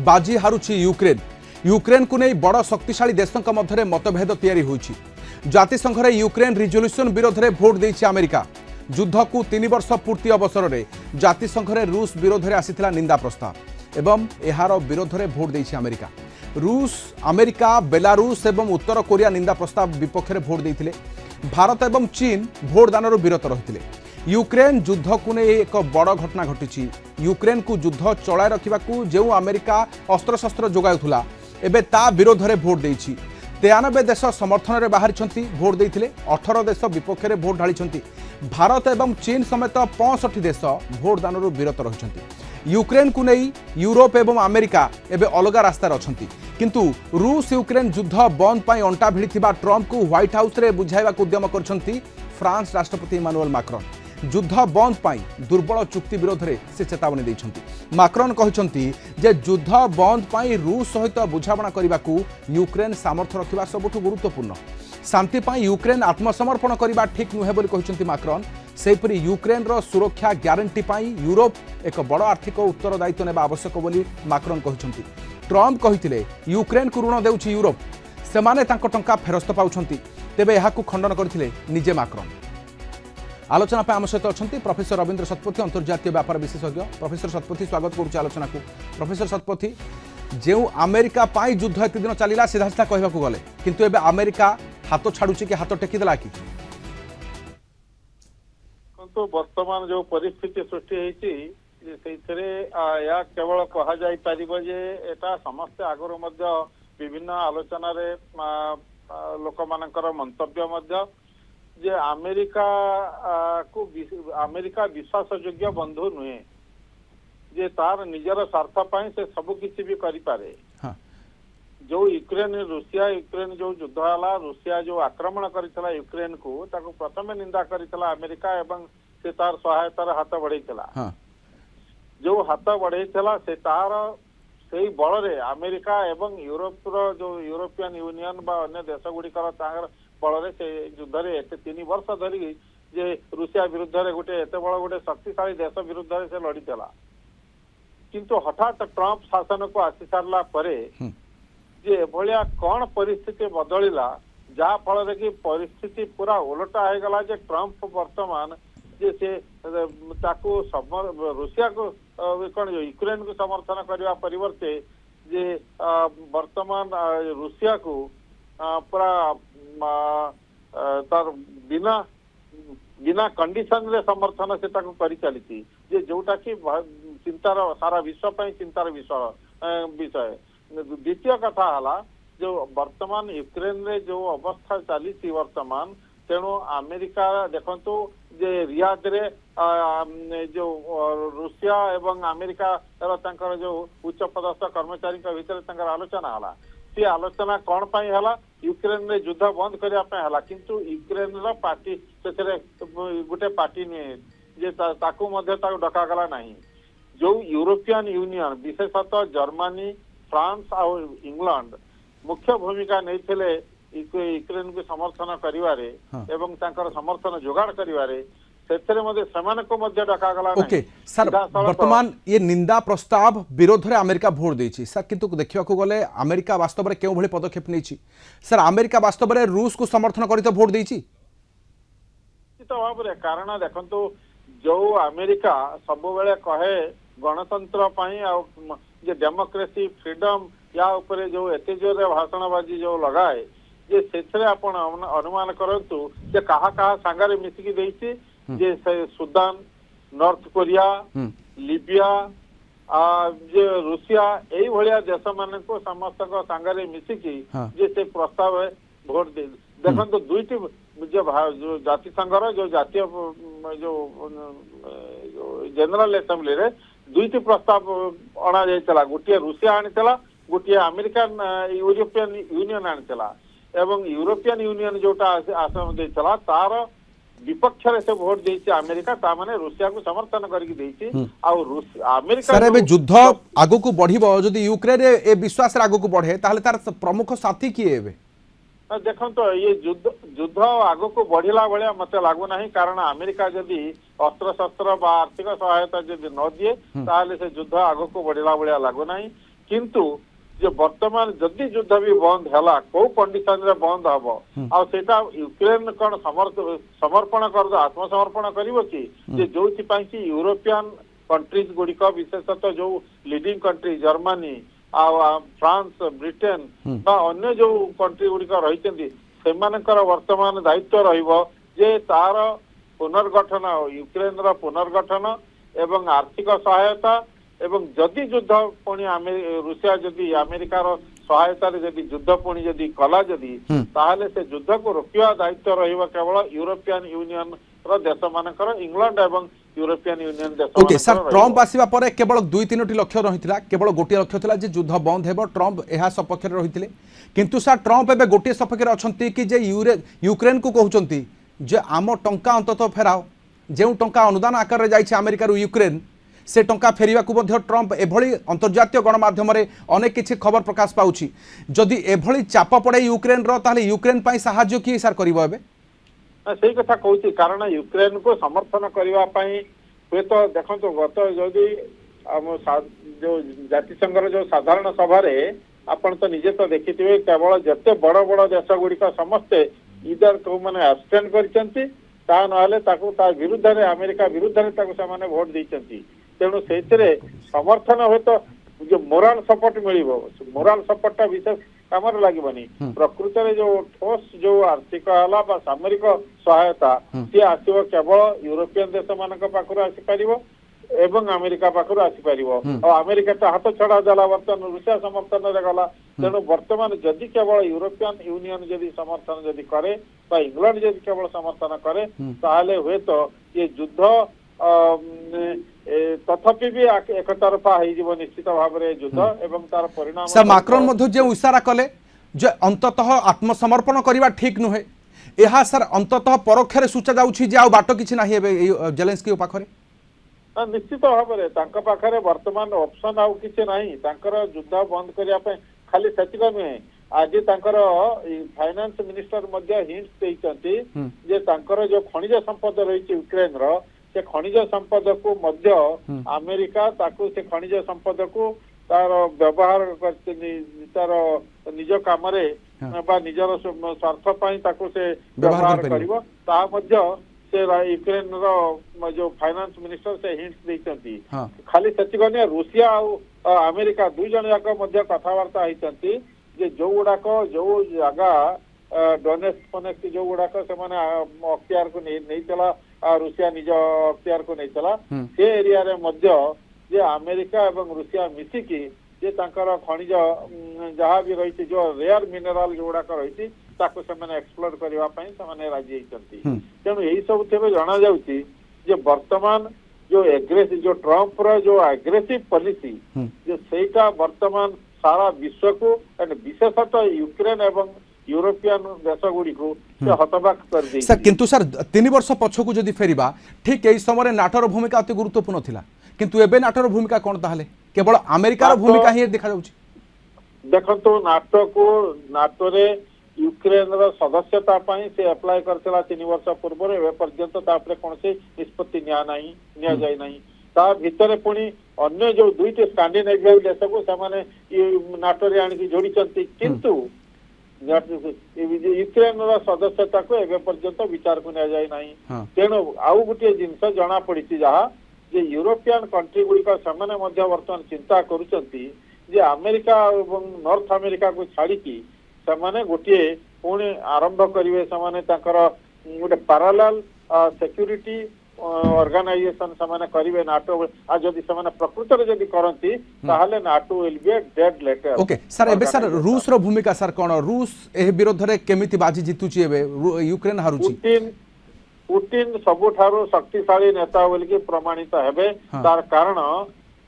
बाजी हारुछि Ukraine. Ukraine को नहीं बड़ शक्तिशाली देशों मध्य मतभेद तैयारी होइछि। जातिसंघ रे यूक्रेन रिजोल्यूशन विरोध में भोट देइछि अमेरिका। युद्ध को 3 वर्ष पूर्ति अवसर में जातिसंघ रे रूस विरोध में आसीथिला निंदा प्रस्ताव एवं एहार विरोध में भोट देइछि अमेरिका। रूस, अमेरिका, बेलारूस एवं उत्तर कोरिया निंदा प्रस्ताव विपक्ष में भोट देइथिले। भारत एवं चीन भोटदान विरत रहिथिले। यूक्रेन युद्ध को नहीं एक बड़ घटना घटी। यूक्रेन को युद्ध चलाई रखा जो अमेरिका अस्त्रशस्त्र जोगाउला एबे ता विरोध में भोट देइछि। 93 देश समर्थन में बाहरी भोट देइथिले। 18 देश विपक्ष में भोट ढाली। भारत एवं चीन समेत 65 देश भोटदान विरत रहिछन्ति। यूक्रेन को नहीं यूरोप एवं अमेरिका एबे अलग रास्तार अछन्ति। किंतु रूस यूक्रेन युद्ध बंद पाई अंटा भिड़िथिबा ट्रंप को व्हाइट हाउस रे बुझाइबाक उद्यम करछन्ति फ्रांस राष्ट्रपति इमानुएल माक्रोन। युद्ध बंद पाई दुर्बल चुक्ति विरोध में से चेतावनी देइछन्ति। माक्रोन कहिछन्ति जे युद्ध बंद पाई रूस सहित बुझाबणा करबाकू यूक्रेन सामर्थ्य रखिबा सबुठु गुरुत्वपूर्ण। शांति पाई यूक्रेन आत्मसमर्पण करबा ठीक नुहे बोली कहिछन्ति माक्रोन। सेपरी यूक्रेन रो सुरक्षा ग्यारंटी पाई यूरोप एक बड़ आर्थिक उत्तरदायित्व नेबा आवश्यक बोली माक्रोन कहिछन्ति। ट्रंप कहिथिले यूक्रेन को ऋण देउछि यूरोप, सेमाने तांको टंका फेरस्त पाउछन्ति। तेबे एहाकू खंडन करथिले निजे माक्रोन। आलोचना पे आम सहित अच्छा प्रोफेसर रविंद्र शतपथी, अंतर्जातीय व्यापार विशेषज्ञ। प्रोफेसर शतपथी स्वागत करुच्ची आलोचना को। प्रोफेसर शतपथी, जो अमेरिका पाई युद्ध एत दिन चलला सीधा सीधा कहवाक गले किंतु एबे अमेरिका हाथ छाड़ुची कि हाथ टेकीदेला कि वर्तमान जो परिस्थिति सृष्टि या केवल कह जाई परिबो जे एटा समस्त आगरो मध्य विभिन्न आलोचना रे लोक मानकर मंतव्य मध्य जे अमेरिका को अमेरिका विश्वास योग्य बंधु नुहे जे तार निजर स्वार्थ पाई से सब किसी भी करि पारे। जो यूक्रेन जो युद्ध हला, रूसिया जो आक्रमण करितला यूक्रेन को ताको प्रथम निंदा करितला अमेरिका एवं से तार सहायतार हाथ बढ़ेइतला। जो हाथ बढ़ेइतला से तार सेही बल रे अमेरिका एवं यूरोप रो जो यूरोपियन यूनियन बा अन्य देश गुड़िकर तांगर बल से युद्ध रे 3 वर्ष धरी जे रूसिया विरुद्ध रे गोटे एते बड़ गोटे शक्तिशाली देश विरुद्ध रे से लड़ीला। किंतु हठात ट्रंप शासन को आसी सारला परे जे भलिया कौन परिस्थिति बदलिला जहा फल कि परिस्थिति पूरा उलटा हो गला जे ट्रंप वर्तमान जे से ताकू रूसिया को कौन यूक्रेन को समर्थन करने परिवर्ते जे वर्तमान रूसिया को पूरा तार बिना बिना कंडीशन रे समर्थन से ताकू करी चली जे जोटा कि चिंतार सारा विश्व पर चिंतार विषय। द्वितीय कथा हला जो वर्तमान यूक्रेन रे जो अवस्था चली वर्तमान तेणु अमेरिका देखंतु जे रियाद रे जो रूसिया एवं अमेरिका जो उच्च पदस्थ कर्मचारी भीतर आलोचना हला। सी आलोचना कौन पाई हला यूक्रेन रे युद्ध बंद करने हला किंतु यूक्रेन रो पार्टी से गोटे पार्टी नुहे जे ताकू मध्य ताकू डका गला नहीं। जो यूरोपियन यूनियन विशेषतः जर्मनी, फ्रांस और इंग्लैंड मुख्य भूमिका नहीं यूक्रेन को समर्थन करिवारे एवं तांकर समर्थन जोगाड़ करिवारे सेथरे मध्ये समान को मध्ये डका गला नहीं। ओके सर, वर्तमान ये निंदा प्रस्ताव विरोध रे अमेरिका भोट देछि सर, किंतु देखिबा को गले अमेरिका वास्तव रे केउ भली पदक्षेप नेछि सर? अमेरिका वास्तव रे रूस को समर्थन करितो भोट देछि तो भाव रे कारण देखंतु जो अमेरिका सब बेले कहे गणतंत्र पाई आ जे डेमोक्रेसी फ्रीडम या ऊपर जो एते जोर भाषणबाजी जो लगाए जे सेथरे आपण अनुमान करंतु जे कहा कहा संगारे मिसिकी देछि जे सुदान, नॉर्थ कोरिया, लिबिया जे रूसिया एई भलिया देश मान को समस्त को संगारे मिसिकी जे से प्रस्ताव भोट दे देखंतु दुईटी जो जातिसंघर जो जातीय जो जनरल असेंबली रे दुईटी प्रस्ताव अणा जाइतला। गोटे रूसिया आनितला, गोटे अमेरिकन यूरोपियन यूनियन आनितला एवं यूरोपियन यूनियन जोटा आसन देइतला तार विपक्ष से भोट देइछि अमेरिका ता माने रूसिया को समर्थन करके देइछि। आ अमेरिका सर एबे युद्ध आगु को बढ़िबो जदी यूक्रेन ए विश्वास आगु को बढ़े ताहले तार प्रमुख साथी किए एबे देखो तो ये युद्ध आग को बढ़ला भाया मत लगुना कारण अमेरिका जदि अस्त्र शस्त्र आर्थिक सहायता जदि न दिए ताहले से युद्ध आग को बढ़ला भाया लगुना किंतु जे वर्तमान जदि युद्ध भी बंद है कौ कंडीशन रे बंद हम आटा यूक्रेन कौन समर्पण कर आत्मसमर्पण करिवो कि जे जोथि पई कि यूरोपियन कंट्रीज गुड़िक विशेषतः जो leading country Germany France Britain अन्य जो कंट्री गुड़िक रही सेमानकर वर्तमान दायित्व रहिबो जे तार पुनर्गठन यूक्रेन रा पुनर्गठन एवं आर्थिक सहायता एवं जदि युद्ध पुणी रूसिया जदि अमेरिकार सहायता जदि युद्ध पुणी जदि कला जदि ताहले से युद्ध को रोकिया दायित्व रहिबो केवल यूरोपियन यूनियन रो देश मानकर इंग्लैंड एवं यूरोपियन यूनियन देश ओके सर ट्रम्प आसीबा परे केवल 2-3टी लक्ष्य रहितला केवल गोटे लक्ष्य थिला जे युद्ध बंद हेबो ट्रम्प एहा सपक्ष रे रहितले किंतु सर ट्रम्प एबे गोटे सपक्ष रे अछंती कि जे यूक्रेन को कहउचंती जे आम टंका अंतत फेराओ जे टंका अनुदान आकार रे जाइछ अमेरिका रो यूक्रेन से टंका फेरिया को मध्य ट्रम्प एभली अंतर्जातीय गणमाध्यम अनेक किछि खबर प्रकाश पाउछि जदि एभली चाप पड़े यूक्रेन रो ताले यूक्रेन पई सहाय्य कि सर करिवो एबे सही कथा कहूँ कारण यूक्रेन को समर्थन करने हुए तो देखो गत जदि जो जातिसंघर जो साधारण सभा आपण तो निजे तो देखि केवल जिते बड़ बड़ देश गुड़िक समस्ते इधर को मैंने एब्सटेन कर विरुद्ध अमेरिका विरुद्ध भोट देती तेणु से समर्थन हुए तो जो मोराल सपोर्ट मिल मोराल सपोर्टा विशेष काम लगभग प्रकृत में जो ठोस जो आर्थिक है सामरिक सहायता सी आसो केवल यूरोपियन देश मान पाखर आसीपर एवं अमेरिका पाखर आसीपर अमेरिका तो हाथ छड़ा देला बर्तमान रूसिया समर्थन गला तेणु बर्तमान जदि केवल यूरोपियन यूनियन जदि समर्थन जदि करे इंग्लैंड जदि केवल समर्थन करे ताहले हुए तो ये युद्ध तथापि भी एक तरफा निश्चित भाव में युद्ध एवं तार परिणाम सर माक्रोन जो इशारा कले जे अंततः आत्मसमर्पण करवा ठीक नुहे यह सर अंततः परोक्ष सूचा जाउछि जे आ बाट किछि नाही जेलेंस्की पाखरे निश्चित भाव में पाखरे वर्तमान ऑप्शन आउ किछि नाही तांकर युद्ध बंद करिया पे खाली सेतिक नुहे आज तांकर फाइनेंस मिनिस्टर मध्य हिंट्स देइचंती जे तांकर जो खनिज संपद रही यूक्रेन रो से खनिज संपद को मध्य अमेरिका ताकू से खनिज संपद को तार व्यवहार तार निज काम निजर स्वार्थ पाई ताकू से व्यवहार करिवो ता मध्य से यूक्रेन रो जो फाइनेंस मिनिस्टर से हिंट्स देइचंती खाली सचिगने रूसिया और अमेरिका दुई जन जाक मध्य कथावार्ता होइचंती जे जो गुडाक जो जगह डोनेट्स्क फनेक्स जो गुडाक से माने अख्तियार को नहीं चला रूसिया निज अख्तियार को नहीं चला से एरिया रे मध्य जे अमेरिका एवं रूसिया मिसिकी जे तांकर खनिज जहाँ भी रही जो रेयर मिनराल जो गुड़ाक रही ताको से माने एक्सप्लोर करबा पई से माने राजी होइचंती तेणु यही सब थेबे जाना जाउची जे वर्तमान जो एग्रेसिव जो ट्रम्प रो जो एग्रेसिव पॉलिसी जे सेटा वर्तमान सारा विश्व को एंड विशेषतः यूक्रेन एवं यूरोपियन देश गुड़ी को हतबाक कर दी सर किंतु सर 3 वर्ष पछकू जदि फेरिबा ठीक एई समय नाटोर भूमिका अति गुरुत्वपूर्ण थिला किंतु एबे नाटोर भूमिका कोन ताहले केवल अमेरिकार भूमिका ही देखा जाउची देखंतु नाटो रे यूक्रेन रो सदस्यता पई से अप्लाई करथिला 3 वर्ष पूर्व रे पर्यंत तापरे कोनसे निष्पत्ति निया जाय नहीं ता भितरे पुणी अन्य जो दुईटे स्कैंडिनेवियन देश को से नाटो रे आनी जोड़ी किंतु यूक्रेन सदस्यता को एवं पर्यंत विचार को नि जाए ना तेणु आउ गोटे जिनस जना पड़ी जहाँ जे यूरोपियन कंट्री गुड़िक से वर्तमान चिंता करुचंती जे अमेरिका और नॉर्थ अमेरिका को छाड़ी से गोटे पुणी आरंभ करेंगे से गोटे पैरेलल सिक्योरिटी ऑर्गेनाइजेशन से करेंगे नाटो आज जदि से प्रकृत में जदि करती ताहले NATO will be dead letter okay sir एबे सर रूस रो भूमिका सर कोन रूस एह विरोध रे केमिति बाजी जितुची एबे यूक्रेन हारुची पुतिन सबुठारो शक्तिशाली नेता बोलिकी प्रमाणित हेबे तार कारण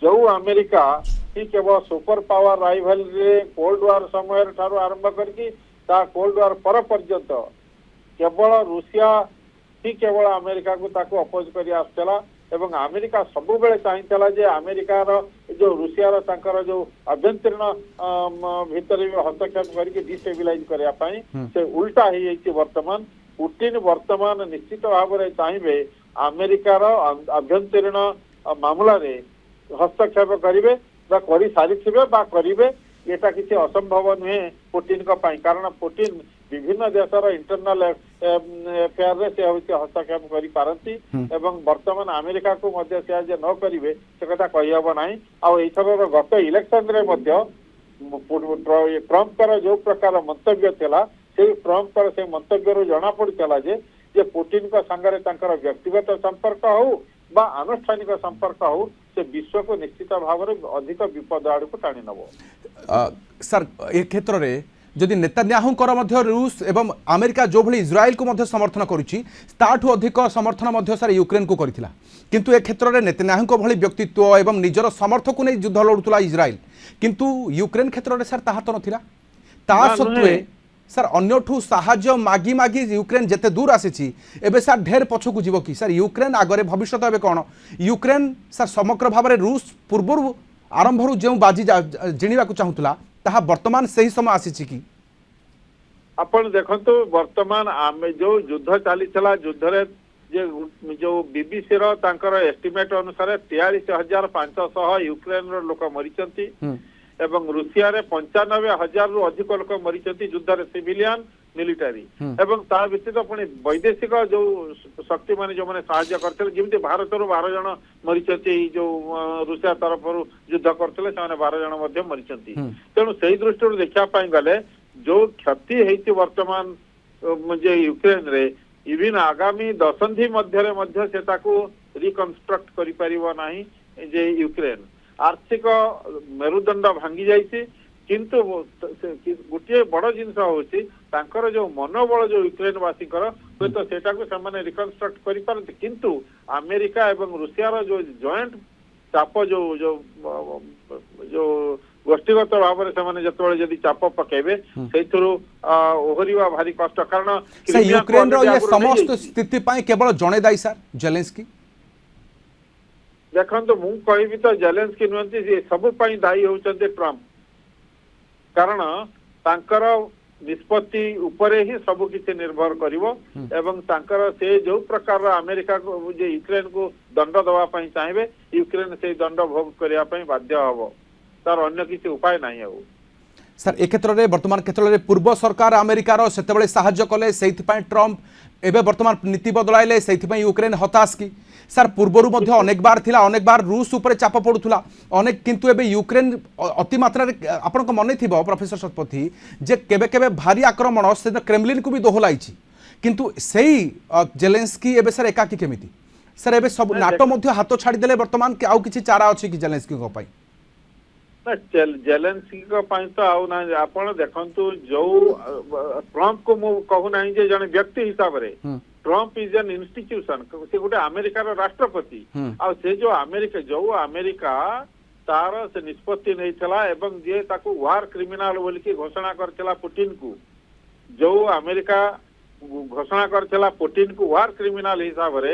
जो अमेरिका ही केवल super power rivalry cold war समय ठारो आरंभ करके ता कोल्ड वार पर पर्यंत केवल रूसिया ही केवल अमेरिका को ताको अपोज करी आसला एवं अमेरिका सब बेले चाहिला जे अमेरिकार जो रूसियार तांकर जो अभ्यंतरीण भितर हस्तक्षेप करके डिस्टेबिलाइज करया पई से उल्टा ही जाइछि वर्तमान पुतिन वर्तमान निश्चित भाव में चाहिए अमेरिकार अभ्यंतरीण मामला रे हस्तक्षेप करेंगे বা କରି ସାରିଥିବେ ବା କରିବେ এটা କିଛି ଅସମ୍ଭବ ନୁହେଁ ପୁଟିନଙ୍କ ପାଇଁ କାରଣ ପୁଟିନ ବିଭିନ୍ନ ଦେଶର ଇଣ୍ଟରନାଲ ଏଫେୟାରରେ ସେ ହଉଛି ହସ୍ତକ୍ଷେପ କରିପାରନ୍ତି ଏବଂ ବର୍ତ୍ତମାନ ଆମେରିକାକୁ ମଧ୍ୟ ସେ ଯେ ନ କରିବେ ସେ କଥା କହିହେବ ନାହିଁ। ଆଉ ଏଇଥରର ଗତ ଇଲେକ୍ସନରେ ମଧ୍ୟ ଟ୍ରମ୍ପଙ୍କର ଯୋଉ ପ୍ରକାର ମନ୍ତବ୍ୟ ଥିଲା ସେଇ ଟ୍ରମ୍ପଙ୍କର ସେ ମନ୍ତବ୍ୟରୁ ଜଣାପଡୁଥିଲା ଯେ ପୁଟିନଙ୍କ ସାଙ୍ଗରେ ତାଙ୍କର ବ୍ୟକ୍ତିଗତ ସମ୍ପର୍କ ହଉ বা ଆନୁଷ୍ଠାନିକ ସମ୍ପର୍କ ହଉ ସେ ବିଶ୍ୱକୁ ନିଶ୍ଚିତ ଭାବରେ ଅଧିକ ବିପଦ ଆଡକୁ ଟାଣି ନେବ। ସାର୍ ଏ କ୍ଷେତ୍ରରେ ଯଦି ନେତାନ୍ୟାହୁଙ୍କର ମଧ୍ୟ ରୁଷ ଏବଂ ଆମେରିକା ଯେଉଁଭଳି ଇସ୍ରାଏଲକୁ ମଧ୍ୟ ସମର୍ଥନ କରୁଛି ତାଠୁ ଅଧିକ ସମର୍ଥନ ମଧ୍ୟ ସାର୍ ୟୁକ୍ରେନକୁ କରିଥିଲା କିନ୍ତୁ ଏ କ୍ଷେତ୍ରରେ ନେତାନ୍ୟାହୁଙ୍କ ଭଳି ବ୍ୟକ୍ତିତ୍ୱ ଏବଂ ନିଜର ସମର୍ଥକୁ ନେଇ ଯୁଦ୍ଧ ଲଢ଼ୁଥିଲା ଇସ୍ରାଏଲ କିନ୍ତୁ ୟୁକ୍ରେନ କ୍ଷେତ୍ରରେ ସାର୍ ତାହା ତ ନଥିଲା। ତା ସତ୍ତ୍ୱେ ସାର୍ ଅନ୍ୟଠୁ ସାହାଯ୍ୟ ମାଗି ମାଗି ୟୁକ୍ରେନ ଯେତେ ଦୂର ଆସିଛି ଏବେ ସାର୍ ଢେର ପଛକୁ ଯିବ କି ସାର୍ ୟୁକ୍ରେନ ଆଗରେ ଭବିଷ୍ୟତ ଏବେ କ'ଣ ୟୁକ୍ରେନ ସାର୍ ସମଗ୍ର ଭାବରେ ରୁଷ ପୂର୍ବରୁ ଆରମ୍ଭରୁ ଯେଉଁ ବାଜି ଜିଣିବାକୁ ଚାହୁଁଥିଲା ତାହା ବର୍ତ୍ତମାନ ସେହି ସମୟ ଆସିଛି କି? ଆପଣ ଦେଖନ୍ତୁ ବର୍ତ୍ତମାନ ଆମେ ଯୋଉ ଯୁଦ୍ଧ ଚାଲିଥିଲା ଯୁଦ୍ଧରେ ଯେ ଯୋଉ ବିବିସିର ତାଙ୍କର ଏଷ୍ଟିମେଟ ଅନୁସାରେ 43,500 ୟୁକ୍ରେନର ଲୋକ ମରିଛନ୍ତି ଏବଂ ରୁଷିଆରେ 95,000ରୁ ଅଧିକ ଲୋକ ମରିଛନ୍ତି ଯୁଦ୍ଧରେ ସିଭିଲିଆନ ମିଲିଟାରୀ ଏବଂ ତା ବ୍ୟତୀତ ପୁଣି ବୈଦେଶିକ ଯୋଉ ଶକ୍ତି ମାନେ ଯୋଉମାନେ ସାହାଯ୍ୟ କରିଥିଲେ ଯେମିତି ଭାରତରୁ 12 ଜଣ ମରିଛନ୍ତି ଏଇ ଯୋଉ ରୁଷିଆ ତରଫରୁ ଯୁଦ୍ଧ କରିଥିଲେ ସେମାନେ 12 ଜଣ ମଧ୍ୟ ମରିଛନ୍ତି। ତେଣୁ ସେଇ ଦୃଷ୍ଟିରୁ ଦେଖିବା ପାଇଁ ଗଲେ ଯୋଉ କ୍ଷତି ହେଇଛି ବର୍ତ୍ତମାନ ଯେ ୟୁକ୍ରେନରେ ଇଭିନ୍ ଆଗାମୀ ଦଶନ୍ଧି ମଧ୍ୟରେ ମଧ୍ୟ ସେ ତାକୁ ରିକନଷ୍ଟ୍ରକ୍ଟ କରିପାରିବ ନାହିଁ ଯେ ୟୁକ୍ରେନ ଆର୍ଥିକ ମେରୁଦଣ୍ଡ ଭାଙ୍ଗି ଯାଇଛି କିନ୍ତୁ ଗୋଟିଏ ବଡ ଜିନିଷ ହଉଛି ତାଙ୍କର ଯୋଉ ମନୋବଳ ଯୋଉ ୟୁକ୍ରେନବାସୀଙ୍କର ହୁଏତ ସେଟାକୁ ସେମାନେ ରିକନଷ୍ଟ୍ରକ୍ଟ କରିପାରନ୍ତି କିନ୍ତୁ ଆମେରିକା ଏବଂ ରୁଷିଆର ଯୋଉ ଜଏଣ୍ଟ ଚାପ ଯୋଉ ଯୋଉ ଯୋଉ ଗୋଷ୍ଠୀଗତ ଭାବରେ ସେମାନେ ଯେତେବେଳେ ଯଦି ଚାପ ପକେଇବେ ସେଇଥିରୁ ଓହରିବା ଭାରି କଷ୍ଟ କାରଣ ୟୁକ୍ରେନର ଏ ସମସ୍ତ ସ୍ଥିତି ପାଇଁ କେବଳ ଜଣେ ଦାୟୀ ସାର୍ ଜେଲେନ୍ସ୍କି। ଦେଖନ୍ତୁ ମୁଁ କହିବି ତ ଜେଲେନ୍ସ୍କି ନୁହନ୍ତି ସେ ସବୁ ପାଇଁ ଦାୟୀ ହେଉଛନ୍ତି ଟ୍ରମ୍ପ କାରଣ ତାଙ୍କର ନିଷ୍ପତ୍ତି ଉପରେ ହିଁ ସବୁ କିଛି ନିର୍ଭର କରିବ ଏବଂ ତାଙ୍କର ସେ ଯୋଉ ପ୍ରକାର ଆମେରିକାକୁ ଯେ ୟୁକ୍ରେନକୁ ଦଣ୍ଡ ଦେବା ପାଇଁ ଚାହିଁବେ ୟୁକ୍ରେନ ସେଇ ଦଣ୍ଡ ଭୋଗ କରିବା ପାଇଁ ବାଧ୍ୟ ହବ ତାର ଅନ୍ୟ କିଛି ଉପାୟ ନାହିଁ। ଆଉ ସାର୍ ଏ କ୍ଷେତ୍ରରେ ବର୍ତ୍ତମାନ କ୍ଷେତ୍ରରେ ପୂର୍ବ ସରକାର ଆମେରିକାର ସେତେବେଳେ ସାହାଯ୍ୟ କଲେ ସେଇଥିପାଇଁ ଟ୍ରମ୍ପ ଏବେ ବର୍ତ୍ତମାନ নীতি বদলাইলে সেইপাই ইউক্রেন হতাশ কি স্যার পূর্বরু মধ্যে অনেকবার লা অনেকবার রুষ উপরে চাপ পড়ুলা অনেক কিন্তু এবে ইউক্রেন অতিমাত্রার আপনার মনে থিব প্রফেসর শতপথী যে কেবে কেবে ভারী আক্রমণ সে ক্রেমলিন কু বি দোহলাইছি কিন্তু সেই জেলেন্সকি এবে স্যার একাকি কেমিতি স্যার এবে সব নাটো মধ্যে হাত ছাড়িদেলে বর্তমান আউ কিছু চারা অছি কি জেলেন্সকি পাই ଜେଲେନ୍ସ୍କି ପାଇଁ ତ ଆଉ ନାହିଁ ଆପଣ ଦେଖନ୍ତୁ ଯୋଉ ଟ୍ରମ୍ପକୁ ମୁଁ କହୁନାହିଁ ଯେ ଜଣେ ବ୍ୟକ୍ତି ହିସାବରେ ଟ୍ରମ୍ପ ଇଜ ଆନ୍ ଇନଷ୍ଟିଟ୍ୟୁସନ ସେ ଗୋଟେ ଆମେରିକାର ରାଷ୍ଟ୍ରପତି ଆଉ ସେ ଯୋଉ ଆମେରିକା ତାର ସେ ନିଷ୍ପତ୍ତି ନେଇଥିଲା ଏବଂ ଯିଏ ତାକୁ ୱାର କ୍ରିମିନାଲ ବୋଲିକି ଘୋଷଣା କରିଥିଲା ପୁଟିନକୁ ଯୋଉ ଆମେରିକା ଘୋଷଣା କରିଥିଲା ପୁଟିନକୁ ୱାର କ୍ରିମିନାଲ ହିସାବରେ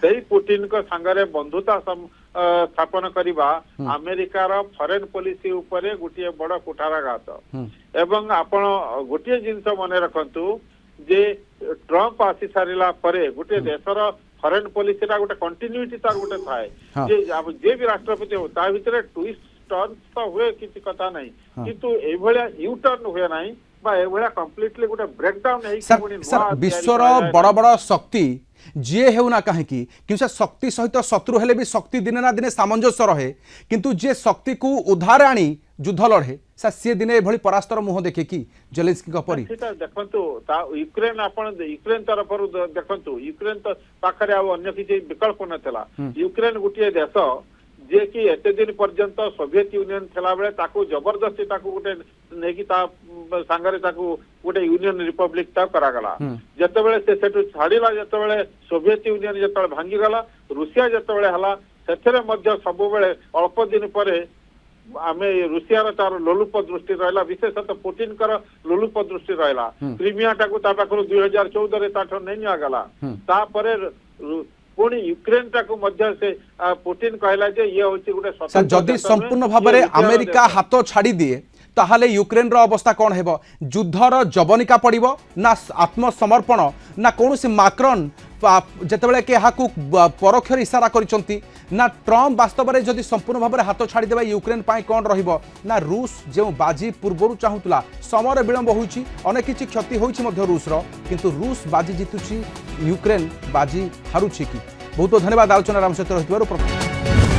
ସେଇ ପୁଟିନଙ୍କ ସାଙ୍ଗରେ ବନ୍ଧୁତା ସ୍ଥାପନ କରିବା ଆମେରିକାର ଫରେନ ପଲିସି ଉପରେ ଗୋଟିଏ ବଡ କୁଠାରାଘାତ ଏବଂ ଆପଣ ଗୋଟିଏ ଜିନିଷ ମନେ ରଖନ୍ତୁ ଯେ ଟ୍ରମ୍ପ ଆସି ସାରିଲା ପରେ ଗୋଟିଏ ଦେଶର ଫରେନ ପଲିସିଟା ଗୋଟେ କଣ୍ଟିନ୍ୟୁଟି ତାର ଗୋଟେ ଥାଏ ଯେ ଯିଏ ବି ରାଷ୍ଟ୍ରପତି ହଉ ତା ଭିତରେ ଟୁଇଷ୍ଟ ଟର୍ନ ତ ହୁଏ କିଛି କଥା ନାହିଁ କିନ୍ତୁ ଏଇଭଳିଆ ୟୁ ଟର୍ନ ହୁଏ ନାହିଁ विश्वर बड़ बड़ शक्ति जी हेउना कहीं कि शक्ति सहित शत्रु हेले भी शक्ति दिने ना दिने सामंजस्य रहे किंतु जे शक्ति को उधार आनी युद्ध लड़े सी दिने भली परास्तर मुह देखे कि जेलेन्स्की परी देखंतु यूक्रेन आपण यूक्रेन तरफ देखंतु यूक्रेन तो पाखरे आ अन्य किछि विकल्प नथला यूक्रेन गुटिए देश जे कि एते दिन पर्यंत सोवियत यूनियन थिला बेले ताकू जबरदस्ती ताकू गोटे नेकी ता सांगरे ताकू गोटे यूनियन रिपब्लिक ता करागला जते बेले से सेटु छाडीला जते बेले सोवियत यूनियन जते बेले भांगी गला रूसिया जते बेले हला सेथरे मध्य सब बेले अल्प दिन परे आमे रूसिया रो तार लोलुप दृष्टि रहला विशेषतः पुतिन कर लोलुप दृष्टि रहला क्रिमिया टाकू ता पाखरु 2014 रे ताठो नै निया गला ता परे पुणी यूक्रेन टाकू मध्य से पुतिन कहला जे ये होची गुटे जदि संपूर्ण भाबरे अमेरिका हाथ छाड़ी दिए ताहले यूक्रेन रो अवस्था कौन हेबो युद्धर जवनिका पड़िबो ना आत्मसमर्पण ना कौन माक्रन जेतेबेले के हाकु परोक्षर इशारा करिसंती ना ट्रम्प वास्तव में जदि संपूर्ण भाव में हाथ छाड़देबा यूक्रेन पाई कौन रहिबो ना रूस जो बाजी पूर्वर चाहूला समय विलंब होइछि अनेक किछि क्षति होइछि मध्य रूस रो किंतु रूस बाजी जितुछि यूक्रेन बाजी हारुछि कि बहुत बहुत धन्यवाद आलोचना आम सहित रहिथिबारु।